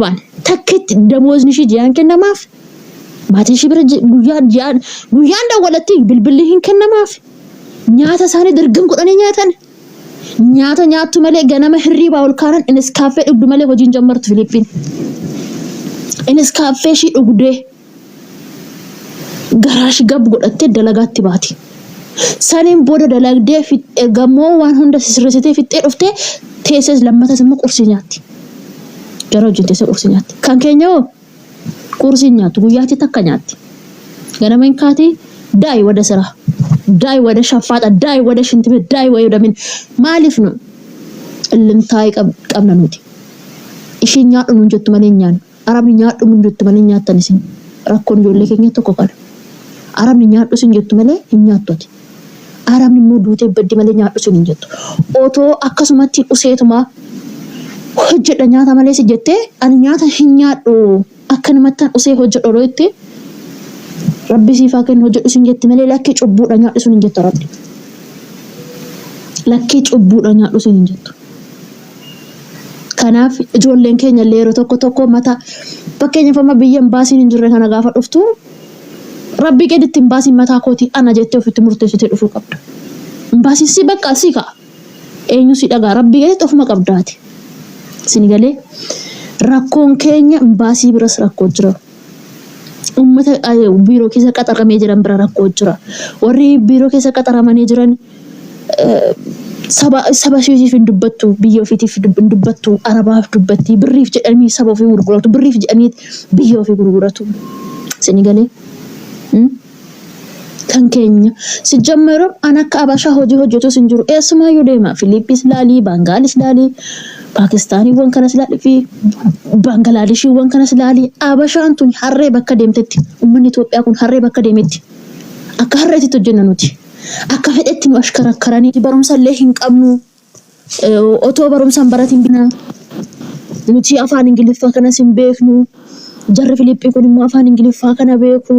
Waan takkitti damozni shi jiyaan kennamaaf maatiin shi bira guyyaan dawwalatti bilbilli hin kennamaaf nyaata isaanii dirgam godhanii nyaatan nyaata nyaattu malee ganama hirriibaa ol kaanan inis kaaffee dhugdu malee hojiin jammartu Filiippiin inis kaaffee shi dhugdee garaash gab godhattee dalagaatti baati saniin booda dalagdee gamoo waan hunda sirreessitee fixxee dhuftee teesses lammatas immoo qursii nyaatti. Jara hojjete isa qursii nyaatti. Kan keenya qursii nyaatu guyyaatti takka nyaatti. Ganama hin kaati daa'ii wada sira. Daa'ii wada shaffaaxa, daa'ii wada shintime, daa'ii wada min. Maaliif nu illintaa'ii qabna nuti. Ishiin nyaadhu nuun jettu malee nyaannu. Arabni nyaadhu nuun jettu malee nyaattan isin. Rakkoon ijoollee keenya tokko kana. Arabni nyaadhu isin jettu malee hin nyaattu ati. Arabni immoo duutee baddi malee nyaadhu isin hin jettu. Otoo akkasumatti dhuseetuma hojjedha nyaata malee si jettee ani nyaata hin nyaadhu akkanumattan usee hojjedhu roitti rabbi siifaa kennu hojjedhu sin jetti malee lakkii cubbuudha nyaadhu sun hin jettu rabbi lakkii cubbuudha nyaadhu sun hin jettu kanaaf ijoolleen keenya leero tokko mata fakkeenyaaf amma biyyan baasiin hin jirre kana gaafa dhuftu rabbi gaditti hin baasiin mataa kooti ana jettee ofitti murteessitee dhufuu qabda hin baasiin si bakka si ka'a eenyu si dhagaa rabbi gaditti ofuma qabdaati. Sinigalee rakkoon keenya baasii biras rakkoo jira. Uummata biiroo keessa qaxaramee jiran bira rakkoo jira. Warri biiroo keessa qaxaramanii jiran saba ishiitiif hin dubbattu, biyya ofiitiif hin dubbattu, arabaaf dubbatti, birriif jedhanii saba ofii gurguratu, birriif jedhanii biyya ofii gurguratu. Sinigalee kan keenya si jammaru an akka abashaa hojii hojjetu sin jiru eessumayyuu deema Filiippis laalii Baangaalis laalii Pakistaaniiwwan kanas laalii fi Baangalaadeshiiwwan kanas laalii abashaan tun harree bakka deemtetti uummanni Itoophiyaa kun harree bakka deemetti akka harreetti hojjenna nuti akka fedhetti nu ashkarakkaranii barumsa illee hin qabnu otoo barumsaan baratiin bina nuti afaan Ingiliffaa kanas hin beeknu jarri Filiippii kun immoo afaan Ingiliffaa kana beeku.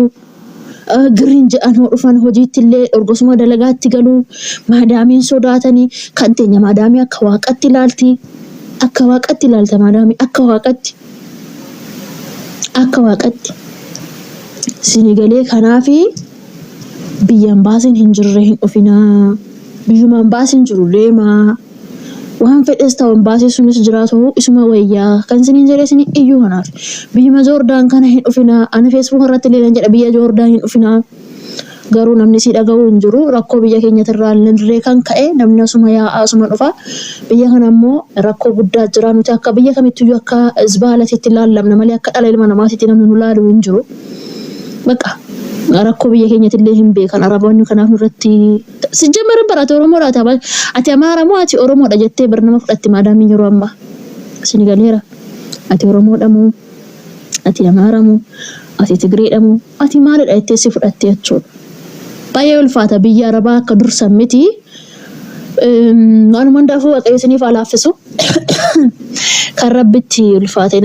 Green jedhan dhufan hojiitti illee orgosuma dalagaatti galu maadaamiin sodaatanii kan teenya maadaamii akka waaqatti ilaalta maadaamii akka waaqatti sinigalee kanaafi biyyan baasiin hin jirre hin dhufinaa biyyumaan baasiin jiru deemaa waan fedhes ta'uun baasii sunis jiraatu isuma wayyaa kan siniin jedhee sinii iyyuu kanaaf biyyuma Joordaan kana hin dhufinaa ani Facebook irratti illee jedha biyya Joordaan hin dhufinaa garuu namni si dhaga'u hin jiru rakkoo biyya keenyatirraa illee kan ka'e namni asuma yaa'aa asuma dhufa biyya kana immoo rakkoo guddaa jira nuti akka biyya kamittiyyuu akka isbaalatitti ilaallamna malee akka dhala ilma namaatitti namni nu laalu hin jiru bakka rakkoo biyya keenyatillee hin beekan araboonni kanaaf nurratti si jammaru barate Oromoodha ati Amaara moo ati Oromoodha jettee barnama fudhatti maadaamiin yeroo ammaa sinigaleera ati Oromoodha moo ati Amaara moo ati Tigreedha moo ati maalidha jettee si fudhattee jechuudha baay'ee ulfaata biyya Arabaa akka dursan miti waan hundaafuu waaqayyo isiniif alaaffisu kan rabbitti ulfaate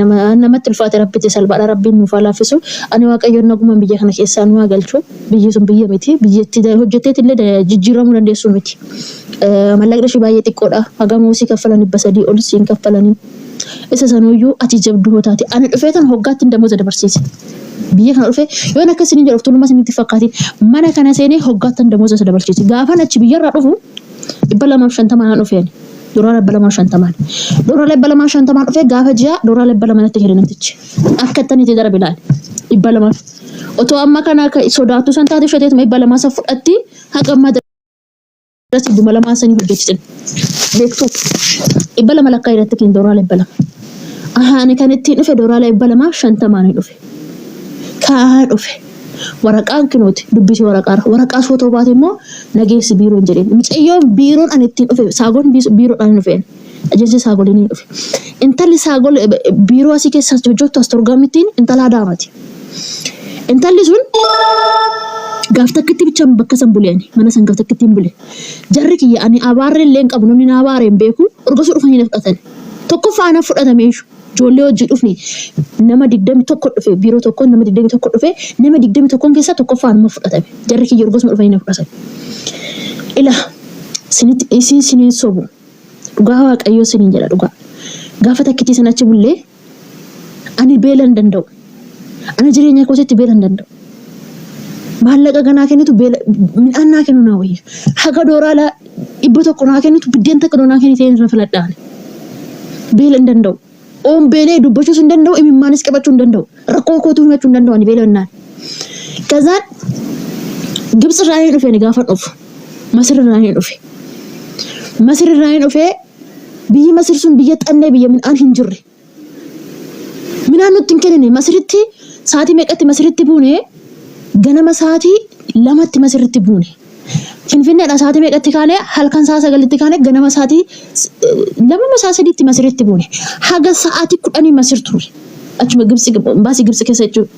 namatti ulfaate rabbitti salphaadha rabbiin nuuf alaaffisu ani waaqayyoon naguma biyya kana keessaa nu galchu biyyi sun biyya miti biyyatti hojjetteetti illee jijjiiramuu dandeessu miti mallaqni ishee baay'ee xiqqoodha hagamoo si kaffalanii basadii ol siin kaffalanii isa sanuyyuu ati jabduu taate ani dhufee tan hoggaatti damoza dabarsiise biyya kana dhufee yoo akkasiin jedhu tuluma sinitti fakkaati mana kana seenee hoggaatti damoza dabarsiise gaafa achi biyyarraa dhufu 250 dhufeen Dora $250 dhufee gaafa ji'a dora $200 hire namtichi akka tanitti dara bilaal otoo amma kana sodaatu san taate shoteetuma $200 fudhatti haqa amma darasi $200 sanii hojjechisin beektu $200 lakkaa irratti kin dora $200 ani kan ittiin dhufe dora $250 dhufe kaa dhufe waraqaan kinooti dubbisi waraqaa footoo baate immoo nageessi biiroon jedheen micayyoon biiroon ani ittiin dhufe saagoon biiroodhaan dhufeen ajeessi saagoliin dhufe intalli saagol biiroo asii keessa hojjottu as torgamittiin intala Adaamaati intalli sun gaaf takkitti bichaan bakka san buleeni mana san gaaf takkitti hin bule jarri kiyya ani abaarree illee hin qabu namni na abaaree hin beeku urgosu dhufanii na fudhatan tokko faana fudhatameeshu ijoollee hojii dhufni nama 21 dhufe biiroo tokkoon nama 21 dhufe nama 21 keessaa tokko faana fudhatame jarri kiyya urgosuma dhufanii na fudhatan ila sinitti isin sobu dhugaa waaqayyoo siniin jedha dhugaa gaafa takkitti sanachi bullee ani beelan danda'u ana jireenya kootitti beelan danda'u maallaqa ganaa kennitu beela midhaan naa kennu naa wayya haga dooraala dhibba tokko naa kennitu biddeen takka doonaa kennitee irra filadhaan beelan danda'u oon beelee dubbachuus hin danda'u imimmaanis qabachuu hin danda'u rakkoo kootuu himachuu hin danda'u ani beelannaan kazaan Gibsi irraa hin dhufe ni gaafa dhufu Masir irraa hin dhufe Masir irraa hin dhufe biyyi Masir sun biyya xannee biyya midhaan hin jirre midhaan nutti hin kennine Masiritti sa'aatii meeqatti Masiritti buune ganama sa'aatii lamatti Masiritti buune Finfinneedha sa'aatii meeqatti kaane halkan sa'a sagalitti kaane ganama sa'aatii lama sa'a sadiitti Masiritti buune haga sa'aatii 10 Masir ture achuma Gibsi baasii Gibsi keessa jechuudha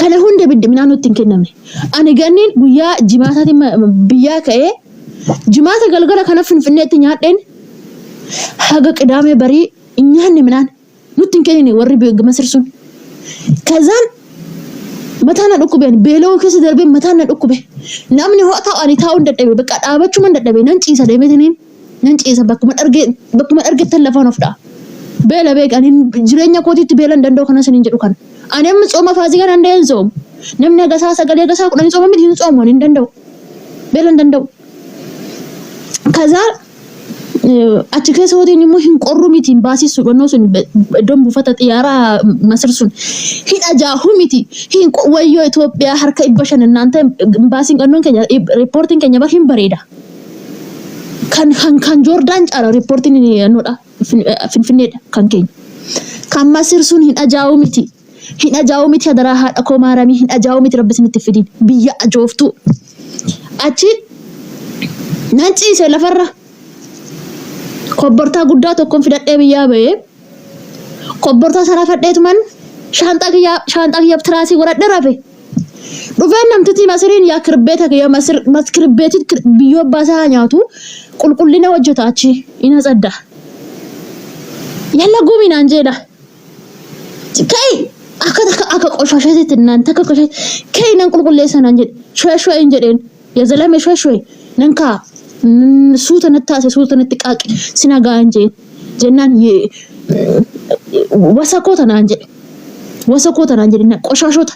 kana hunda bidde midhaan nutti hin kennamne ani ganniin guyyaa jimaataatiin biyyaa ka'ee jimaata galgala kana Finfinneetti nyaadheen haga qidaamee barii nyaanne midhaan nutti hin kennine warri Masir sun kazaan mataan na dhukkubeen beeloo keessa darbee mataan na dhukkube namni ho'a ta'u ani taa'uu hin dadhabe bakka dhaabachuu man dadhabe nan ciisa deemetiniin nan ciisa bakkuma argettan lafaan of dha'a beela beekan jireenya kootiitti beelan danda'u kana siniin jedhu kana ani amma tsooma faazii kana danda'een soomu namni agasaa sagalee agasaa kudhanii tsooma miti hin tsoomu hin danda'u beelan danda'u kazaa achi keessa hootiin immoo hin qorru miti hin baasissu dhonnoo sun iddoon buufata xiyyaaraa Masir sun hin ajaahu miti hin wayyoo Itoophiyaa harka 500 naanta baasiin qannoon keenya riippoortiin keenya bar hin bareeda kan Joordaan caala riippoortiin annoodha Finfinneedha kan keenya kan Masir sun hin ajaahu miti hin ajaahu miti hadaraa haadha koo maaramii hin ajaahu miti rabbisinitti fidin biyya ajooftu achi nan ciise lafarra Kobbortaa guddaa tokkoon fidadhee biyyaa ba'ee kobbortaa sana fadheetuman shaanxaa kiyyaaf tiraasii godhadhe rafe dhufeen namtitii Masiriin yaa kirbeeta kiyya kirbeetii biyyoo baasaa nyaatu qulqullina hojjeta achi ina sadda yalla guminaan jedha kai akka qoshashasitti naan takka qoshashasitti kai nan qulqulleessanaan jedhe shwee hin jedheen yaa zalame shwee nan kaa suuta natti suuta natti qaaqi sina gaan jennaan wasakoo tanaan jedhe qoshashota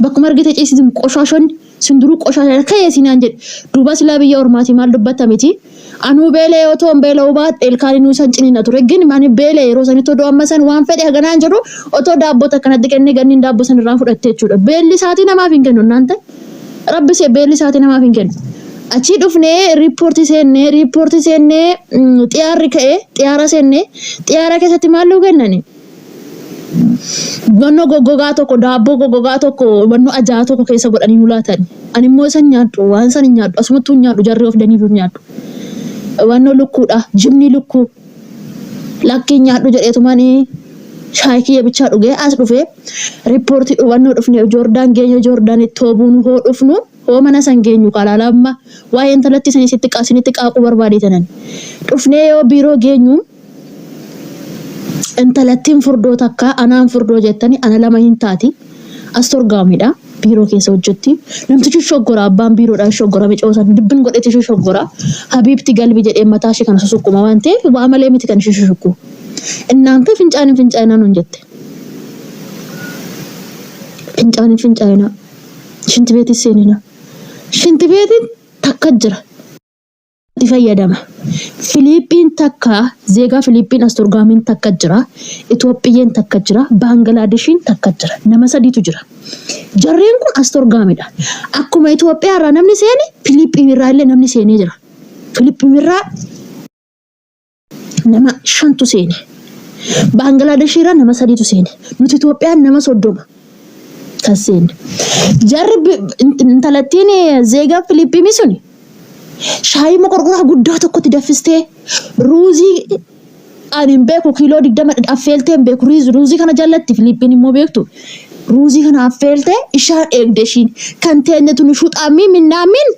bakkuma argite ciisitiin qoshashonni sinduruu qoshashaa ka'ee sinaan jedhe duuba silaa biyya ormaati maal dubbata miti anuu beelee otoo beelee baadhe ilkaanii nuu san ciniina ture gini mani beelee yeroo sanitti odoo amma san waan fedhe haganaan jedhu otoo daabbota akkanatti kennee ganniin daabboo san irraan fudhatte jechuudha beelli isaatii namaaf hin kennu naanta rabbisee beelli isaatii namaaf hin kennu achi dhufnee riippoortii seennee xiyyaarri ka'ee xiyyaara seennee xiyyaara keessatti maal nuu kennani wannoo goggogaa tokko daabboo goggogaa tokko wannoo ajaa tokko keessa godhanii nu laatan ani immoo isan nyaadhu waan san nyaadhu asumattuu nyaadhu jarri of daniif nyaadhu wannoo lukkuudha jibni lukkuu lakkiin nyaadhu jedheetumaan shaayii kiyya bichaa dhugee as dhufee riippoortii wannoo dhufnee Joordaan geenya Joordaan itti hoobuun hoo dhufnu hoo mana san geenyu qalaalamma waa'ee intalatti sinitti qaaquu barbaadeetanan dhufnee yoo biiroo geenyu intalattiin furdoo takka anaan furdoo jettani ana lama hin taati as torgaamidha biiroo keessa hojjetti namtichi shoggora abbaan biiroodha shoggora micoosan dibbin godheti shoggora habiibti galbi jedhee mataa ishee kana susukkuma waan ta'eef waa malee miti kan ishee shukku እናንተ fincaana nuun jette fincaana shinti beetii seenina shinti beetiin takka jira itti fayyadama Filiippiin takka zeegaa Filiippiin as torgaamiin takka jira Itoophiyeen takka jira Baangalaadeshiin takka jira nama sadiitu jira jarreen kun as torgaamidha akkuma Itoophiyaa irraa namni seene Filiippiin irraa illee namni seenee jira Filiippiin irraa nama 5tu seene Baangaladesh irraa nama 3tu seene nuti Itoophiyaan nama 30 kan seene jarri intalattiin zeegaa Filiippiin suni shaayii moqorqoraa guddaa tokkotti daffistee ruuzii ani beeku kiiloo 20 affeeltee beeku ruuzii kana jallatti Filiippiin immoo beektu ruuzii kana affeeltee ishaan eegdeshiin kan teenyetu nu shuxaamii minnaamin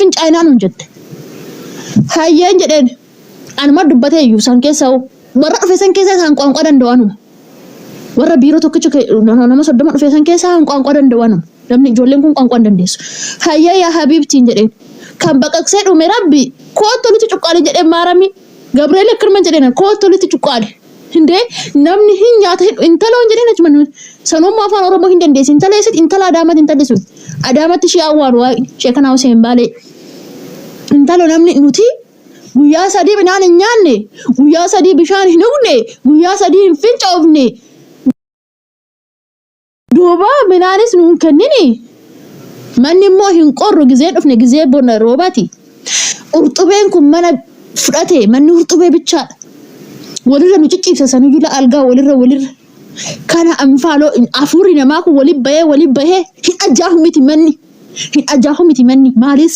fincaanaan hun jette hayyeen jedheen anuma dubbatee iyyuu san keessa warra dhufe san keessa isaan qaanqaa danda'anuma warra biiroo tokkicha nama 30 dhufe san keessa isaan qaanqaa danda'anuma namni ijoolleen kun qaanqaa dandeessu hayyee yaa habiibtiin jedheen kan baqaqsee dhume rabbi kootto nuti cuqqaale jedhee maarami Gabriel Kirman jedheen kootto nuti cuqqaale Hinde namni hin nyaata intala onjene na cuman sanuma afaan oromoo hin dandeessi intala esit intala adaamat intala sun adaamatti shi awwaan waa sheekana Hussein Baale intala namni nuti guyyaa sadii binaan hin nyaanne guyyaa sadii bishaan hin dhugne guyyaa sadii hin fincoofne duuba binaanis nuun kennini manni immoo hin qorru gizee dhufne gizee bona roobati urxubeen kun mana fudhate manni urxubee bichaadha walirra nu ciccibsa sanuu la algaa walirra kana anfaaloo afuuri namaa kun wali bahee hin ajaahu miti manni maaliif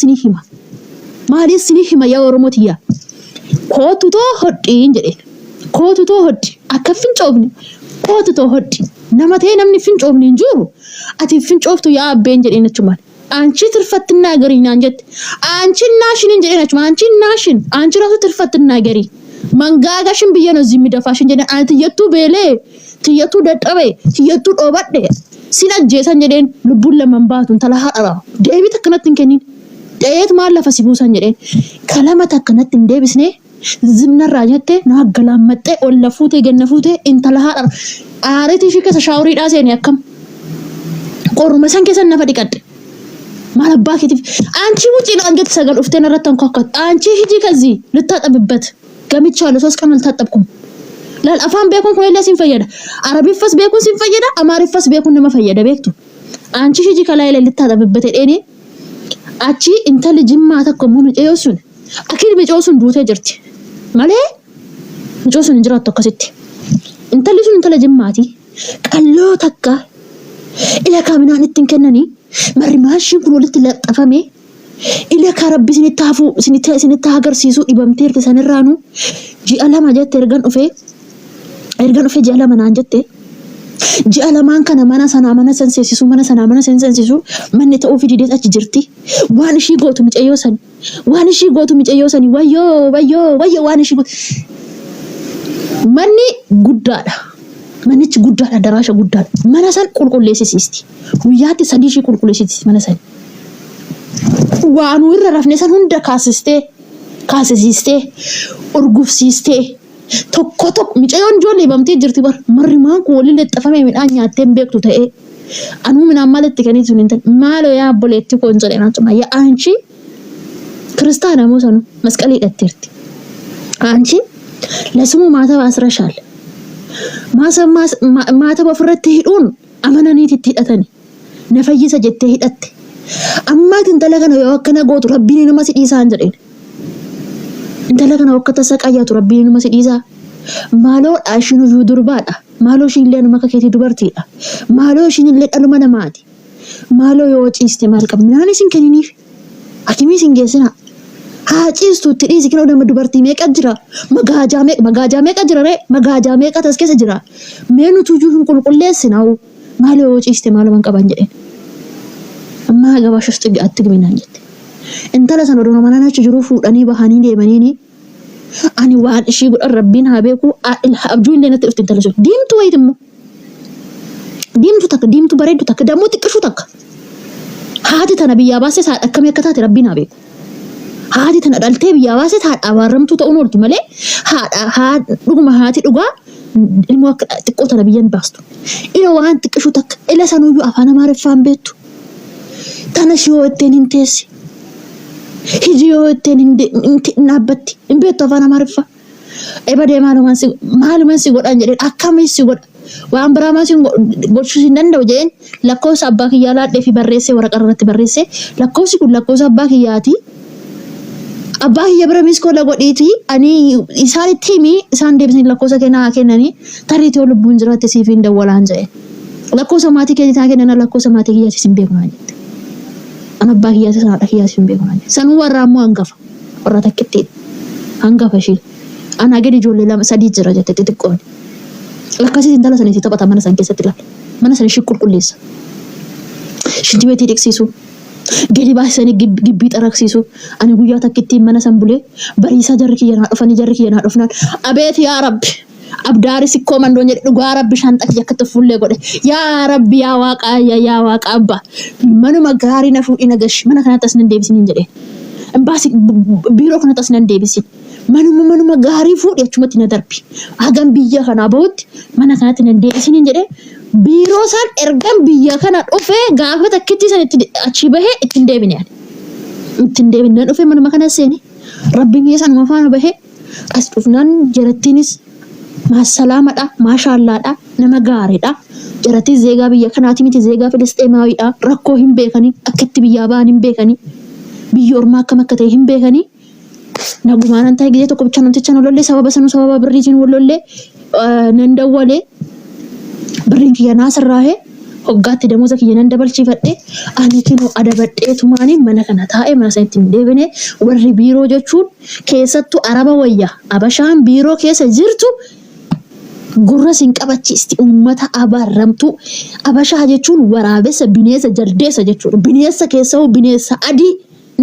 sinii hima yaa Oromootiyaa kootu too hodhiin jedheen kootu too hodhi akka fincoofne kootu too hodhi nama ta'e namni fincoofne hin jiru ati fincooftu yaa abbeen jedheen achumaan anchi tirfattinaa garii naan jette anchi naashiniin jedheen achumaan anchi raasu tirfattinaa garii mangaagashin biyya no zimmi dafaashin jedheen ani tiyyattuu beelee tiyyattuu dadhabe tiyyattuu dhoobadhe sin ajjeesan jedheen lubbuun lamaan baatu intala haadha deebii takkanatti hin kennin dheet maal lafa si buusan jedheen kalama takkanatti hin deebisne zimnarraa jette na galaammaxxee olla fuutee ganna fuutee intala haadha aareetii ishee keessa shaawuriidhaa seeni akkam qorruma san keessa nafa dhiqadhe maal abbaa keetiif አንቺ ውጪ ለአንገት ሰገል ኡፍቴን ረተን ኮከት አንቺ ሂጂ ከዚህ ልታጠብበት ገምቻለሁ 3 ቀን አልታጠብኩም ላል አፋን ቤኩን ኮይላ ሲንፈየዳ አረቢ ፈስ ቤኩን ሲንፈየዳ አማሪ ፈስ ቤኩን ነመፈየዳ ቤክቱ አንቺ ሂጂ ከላይ ላይ ልታጠብበት እኔ አቺ እንተል ጅማ ተከሙ ምጨዮሱን አኪድ ምጨዮሱን ዱቴ ጅርቲ ማለ ምጨዮሱን እንጅራት ተከሰቲ እንተልሱን እንተል ጅማቲ ቀሎ ተካ ኢላ ካምናን እንትንከነኒ marimaashin kun walitti laxxafame ila ka rabbi sinita agarsiisu dhibamteerti sanirraanu ji'a lama jette ergan dhufe ji'a lama naan jette ji'a lamaan kana mana sanseesisu manni ta'uu fi dideet achi jirti waan ishii gootu micayyoo sani wayyoo waan ishii gootu manni guddaadha manichi guddaadha daraasha guddaadha mana san qulqulleessisiisti guyyaatti sadii ishii qulqulleessisiisti mana san waan irra rafne san hunda kaasisiistee urgufsiistee tokko micayyoon ijoollee bamtee jirti bar marrimaan kun waliin lexxafame midhaan nyaattee hin beektu ta'ee anuu minaan maalatti kanii sun hin ta'e maaloo yaa obboleetti koon jedheen achuma yaa aanchi kiristaana moo sanu masqalii hidhatteerti aanchi lasumuu maata baasirashaal maata ofirratti hidhuun amananiitti hidhatani na fayyisa jettee hidhatte ammaati intala kana yoo akkana gootu rabbiin nama si dhiisaa hin jedheen intala kana akka tasa qayyatu rabbiin nama si dhiisaa maaloo dhaashin uyyuu durbaadha maaloo ishiin illee nama akka keetii dubartiidha maaloo ishiin illee dhaluma namaati maaloo yoo ciiste maal qabna minaan isin kenniniif akimii isin geessinaa haa ciistuutti dhiisi kenoo nama dubartii meeqa jira magaajaa meeqa jira ree magaajaa meeqa tas keessa jira mee nuti iyyuu hin qulqulleessinaa'u maaloo yoo ciiste maalumaan qaban jedheen ammaa gabaashas atti giminaan jette intala sana odoo nama achi jiruu fuudhanii bahanii deemaniini ani waan ishii godhan rabbiin haa beeku abjuu illee natti dhufti intala sun diimtuu wayit immoo diimtuu bareeddu takka dammoo xiqqishuu takka haati tana biyyaa baasee saadha akkamii akka taate rabbiin haa beeku haati tana dhaltee biyyaa baasee haadha abaarramtuu ta'uun oolti malee dhuguma haati dhugaa ilmoo akka xiqqoo tana biyyan baastu ila waan xiqqishuu takka ila sanuyyuu afaan amaariffaan beektu tana shii yoo ittiin hin teessi hiji yoo ittiin hin dhaabbatti hin beektu afaan amaariffaa ebadee maalumaan si godhan jedheen akkamii si godha waan biraamaa si gochuu hin danda'u jedheen lakkoofsa abbaa kiyyaa laadhee fi barreessee waraqaa irratti barreessee lakkoofsi kun lakkoofsa abbaa kiyyaati abbaa kiyya bira miskoola godhiiti ani isaanitti himi isaan deebisanii lakkoofsa kennanii tariitii yoo lubbuun jiraatte siif hin dawwalaan jedheen lakkoofsa maatii keetii kennan lakkoofsa maatii kiyyaatis hin beekunaa jette an abbaa kiyyaatis haadha kiyyaatis hin beekunaa jette sanuu warra ammoo hangafa warra takkittiidha hangafa ishii anaa gadi ijoollee 2-3 jira jette xixiqqoon akkasitti intala sana itti taphata mana san keessatti ilaala mana sana ishii qulqulleessa shinti beetii dhiqsiisu gadi baasanii gibbii xaraqsiisu ani guyyaa takkittiin mana san bulee bariisaa jarri kiyyanaa dhufnaan abeet yaa rabbi abdaari sikkoo mandoon jedhe dhugaa rabbi shanxa kiyya akkatti fullee godhe yaa rabbi yaa waaqa abbaa manuma gaarii na fuudhina gashi mana kanatti as nan deebisiniin jedheen baasi biiroo kanatti as nan deebisin manuma gaarii fuudhee achumatti na darbi. Hagam biyya kana bahutti mana kanatti nan deebisiniin jedhee biiroo isaan ergan biyya kana dhufee gaafa takkitti san itti achi bahee ittiin deebine. Ittiin deebine dhufee manuma kana seeni. Rabbiin keessan mafaana bahee as dhufnaan jarattiinis maasalaamaadha, maashaallaadha, nama gaariidha. Jaratti zeegaa biyya kanaati miti zeegaa Filisxeemaawidha. Rakkoo hin beekanii akkatti biyyaa ba'an hin beekanii biyya ormaa akkam akka ta'e hin beekanii. Nagumaan an ta'e gisee tokko bicha namticha nolollee sababa sanuu sababa birriitiin wallollee nan dawwalee birriin kiyya naasirraahee hoggaatti damuusa kiyya nan dabalchiifadhe ani kinoo adabadhee tumaanii mana kana taa'ee mana sana ittiin deebine warri biiroo jechuun keessattuu araba wayya abashaan biiroo keessa jirtu gurra sin qabachiisti uummata abaarramtu. Abashaa jechuun waraabessa bineensa jaldeessa jechuudha. Bineensa keessaa bineensa adii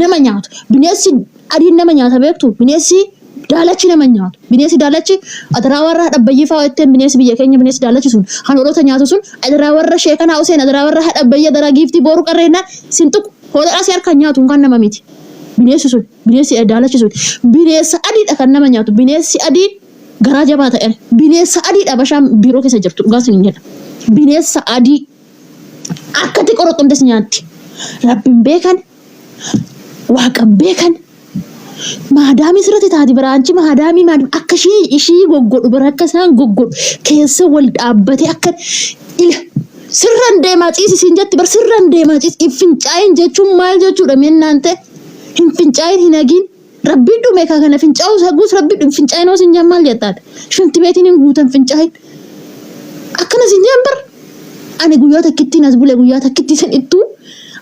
nama nyaatu. Bineensi adii nama nyaata beektu. Bineensi daalachi nama nyaatu. Bineensi daalachi adaraa warra hadhabbayyii fa'aa ittiin bineensi biyya keenya bineensi daalachi sun hanoolota nyaatu sun adaraa warra sheekanaa useen adaraa warra hadhabbayyii adaraa giiftii booruu qarreennaa sin tuqu hoolaa asii harkaan nyaatu kan nama miti. Bineensi sun bineensi daalachi sun bineensa adiidha kan nama nyaatu. Bineensi adii garaa jabaa ta'e bineensa adiidha abashaan biiroo keessa jirtu dhugaa sin jedha. Bineensa adii akkatti qoroxxumtes nyaatti. Rabbiin beekan waaqan beekan. Maadaamii sirriitti taati biraanchi maadaamii akka ishii goggodhu bira akka isaan goggodhu keessa wal dhaabbatee akka sirran deemaa ciisi siin jetti bar sirran deemaa ciisi fincaa'in jechuun maal jechuudha mennaan ta'e hin fincaa'in hin hagiin rabbiin dhume kana fincaa'u saguus rabbiin fincaa'in hoos hin jaan maal jettaadha shinti beetiin hin guutan fincaa'in akkana siin jaan bar ani guyyaa takkittiin as bule guyyaa takkittii san ittuu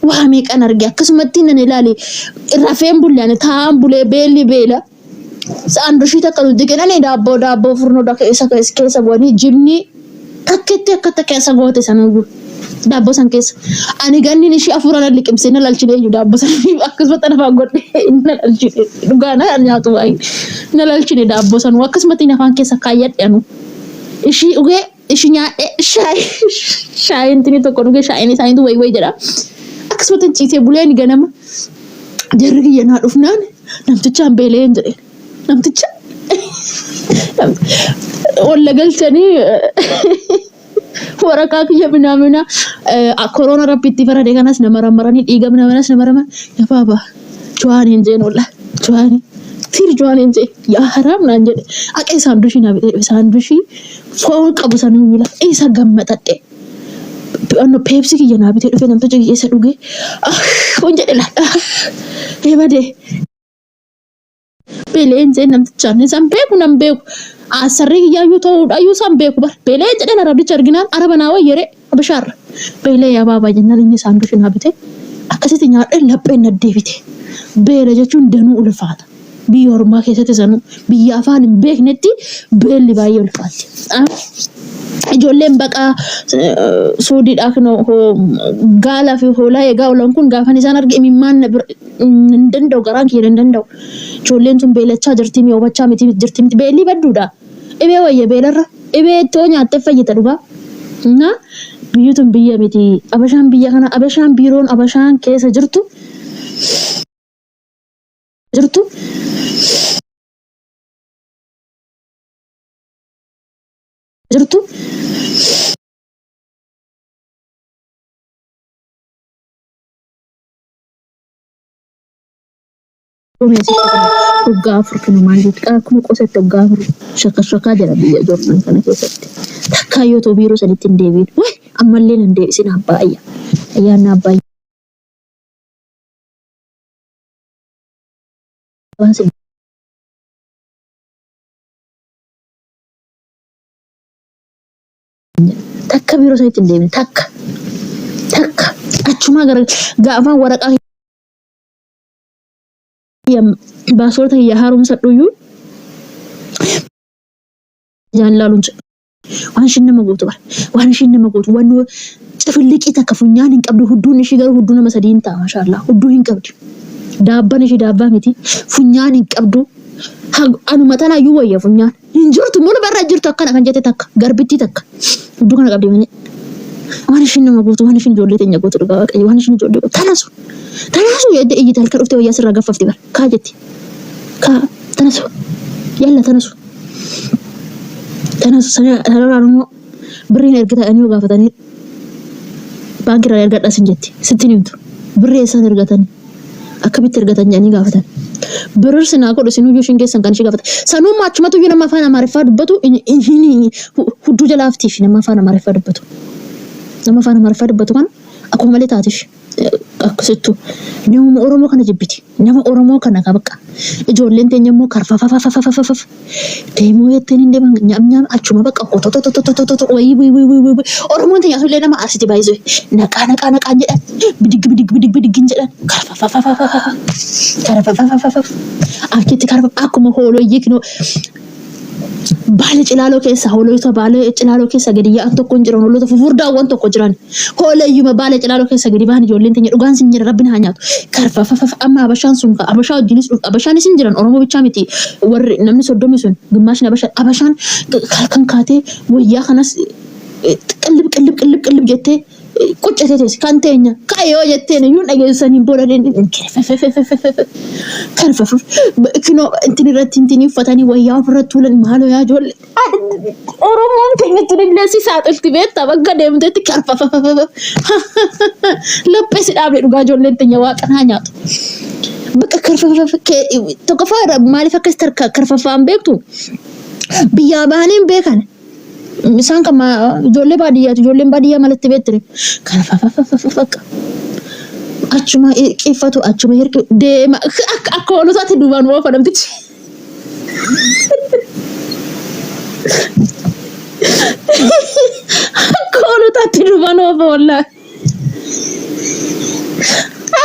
waa meeqan arge akkasumatti nan ilaale rafeen bullaan taa'an bulee beelli beela saandushii takka nuti kennan daabboo furnoo keessa bu'anii jimnii takkeetti akka keessa goote sana daabboo san keessa ani ganniin ishii afuuraan liqimsee na lalchine iyyuu daabboo san akkasumatti nafaan godhe na lalchine dhugaana nyaatu waayee na lalchine daabboo san akkasumatti nafaan keessa kaayyadhe anu ishii dhugee ishii nyaadhe shaayiin tini tokko dhugee shaayiin isaaniitu wayi jedha. Akkasumatti ciisee buleen ganama jarri kiyya naa dhufnaan namtichaan beelee hin jedheen namticha walla galchanii waraqaa kiyya minaamina korona rabbitti faradee kanas nama rammaranii dhiiga minamanas nama raman yabaaba juwaan hin jeen walla juwaanii fiir juwaan hin jeen yaa haraam naan jedhe aqee saandushii naa bitee saandushii foon qabu sanuu miila isa gammadadhe. Ano Pepsi kiyya naa bitee dhufee namticha keessa dhugee kun jedhe laadha eebadee beeleen jee namtichaan isaan beeku nan beeku asarrii kiyyaayyuu ta'uudhaayyuu isaan beeku bar beelee jedheen arabdicha arginaan araba naa wayyere abashaarra beelee yaabaa jennaan inni saandushii naa bitee akkasitti nyaadhee lapheen naddeebite beela jechuun danuu ulfaata biyya ormaa keessatti sanuu biyya afaan hin beeknetti beelli baay'ee ulfaatti. Ijoolleen baqaa suudiidhaaf gaalaa fi hoolaa eegaa oolan kun gaafan isaan arge imimmaan hin danda'u garaan kiyya hin danda'u. Ijoolleen sun beelachaa jirti mi oobachaa miti jirti miti beelli badduudha. Dhibee wayya beelarra dhibee ittoo nyaattee fayyita dhugaa. Na biyyi tun biyya miti abashaan biyya kana abashaan biiroon abashaan keessa jirtu Waggaa afur kana maal jechuudha akkuma qosatti waggaa afur shakka jira biyya Joordan kana keessatti takkaa yoo ta'u biiroo sanitti hin deebiin wayi ammallee nan deebisin abbaa ayyaana abbaa takka biiroo sanitti hin deebiin takka achuma gara gaafaan waraqaa baasota kiyya haaromsa dhuyyuu jaan laaluun waan ishiin nama gootu bara waan ishiin nama gootu waan cifilliqii takka funyaan hin qabdu hudduun ishii garuu hudduu nama sadii hin ta'a maashaallah hudduu hin qabdu daabban ishii daabbaa miti funyaan hin qabdu anuma tanaayyuu wayya funyaan hin jirtu mulu barra jirtu akkana kan jette takka garbittii takka hudduu kana qabdi malee waan ishiin nama gootu waan ishiin ijoollee teenya gootu dhugaa waaqayyo waan ishiin ijoollee gootu tanasu yedde iyyi talka dhufte wayyaa sirraa gaffafti bara kaa jetti kaa tanasu يلا تنسوا سنة برين إرجع أني وقافتني بانكر إرجع أسنجتي ستين يوم بري إنسان إرجع تاني أكبر إرجع تاني أني قافتن برر سنة أقول سنو جوشين كيسان كان شيء قافت سنو ما أشمع تو ينا ما فانا معرفة دبتو إنهيني هدو جلا أفتيش نما فانا معرفة دبتو نما فانا معرفة دبتو كان أكو مالي تاتيش أكو ستو نيوم أورمو كنا جبتي نيوم أورمو كنا كابك إجولين تنيمو كارفا تيمو يتنين دي نيام أشوما بك أكو تو وي أورمو تنيا سولينا ما أرسيتي بايزوي نكا نجد بديك جنجد كارفا أكيد كارفا أكو مهولو يكنو baale cilaaloo keessa hoolota baale cilaaloo keessa gadi yaa'an tokko hin jiran hoolota fufurdaawwan tokko jiran hooleeyyuma baale cilaaloo keessa gadi ba'an ijoolleen teenya dhugaan sin jira rabbiin haa nyaatu karfa amma abashaan sun abashaa wajjinis abashaanis hin jiran oromoo bichaa miti warri namni soddomi sun gimmaashni abashaan kan kaatee wayyaa kanas qillib jettee quccateetis kan teenya kaayoo jetteen iyyuu dhageessanii boodadeen karfa kino intini irratti intini uffatanii wayyaa ofirratti tuulan maaloo yaa ijoollee oromoon keenya tunilleessi saaxilti beektaa bakka deemtetti karfa lapheesi dhaablee dhugaa ijoolleen teenya waaqanaa nyaatu bakka karfa tokko faara maaliif akkas karfafaan beektu biyyaa bahaniin beekan misaan kama ijoollee baadiyyaa malatti beektire kan fakka achuma qeeffatu achuma hirki deema akka hoolotaatti duubaan waa fadamtichi akka hoolotaatti duubaan waa wallaahi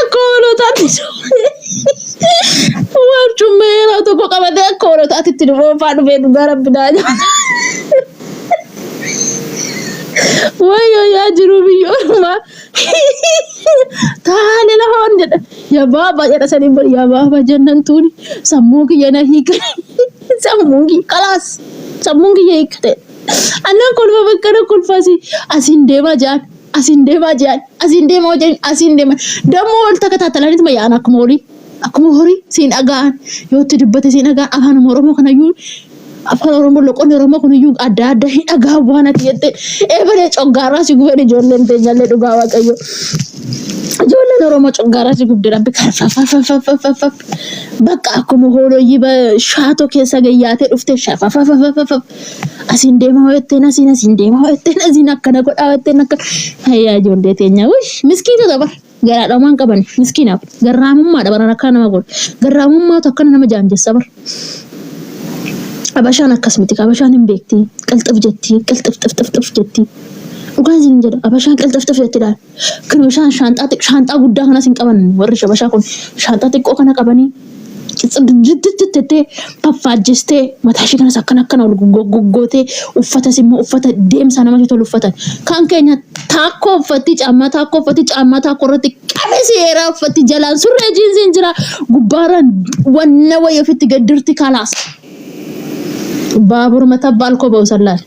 akka hoolotaatti warchuma yeroo tokko qabatee akka hoolotaatti duubaan dhufee dhugaa rabbinaa wayo ya jiru biyorma taane la hon jeda ya baba jeda sani bar ya baba jannantuni sammugi yana hika sammugi kalas sammugi yekte anan kolba bakkana kulfasi asinde majan demo walta katatalanit ma yana akmori sin agaan yotti dibbate sin agaan afaan oromo kana yu afaan oromoo loqonni oromoo kun iyyuu adda hin dhagaa waan ati jette eebalee coggaaraa si gubeen ijoolleen teenyallee dhugaa waaqayyo ijoolleen oromoo coggaaraa si gubde rabbi karfa bakka akkuma hooloyyii shaatoo keessa gayyaatee dhufte shafa asiin deemaa ho'etteen asiin deemaa ho'etteen asiin akkana godhaa ho'etteen akka hayyaa ijoollee teenya wish miskiinota bar garaadhamaan qaban miskiinaaf garraamummaa dhabaran akka nama godhu garraamummaatu akkana nama jaamjessa bar abashaan akkasmiti abashaan hin beekti qalxif jetti qalxif jetti dhugaan isin jedha abashaan qalxif jetti daal kan bishaan shaanxaa guddaa kanas hin qaban warri abashaa kun shaanxaa xiqqoo kana qabanii jiddittee faffaajjistee mataa ishee kanas akkana ol goggootee uffatas immoo uffata deemsaa namatti tolu uffatan kan keenya taakkoo uffatti caammaa taakkoo irratti qabeseeraa uffatti jalaan surree jiinsiin jira gubbaaraan wanna wayii ofitti gaddirti kalaas baabur mata balko bawsalal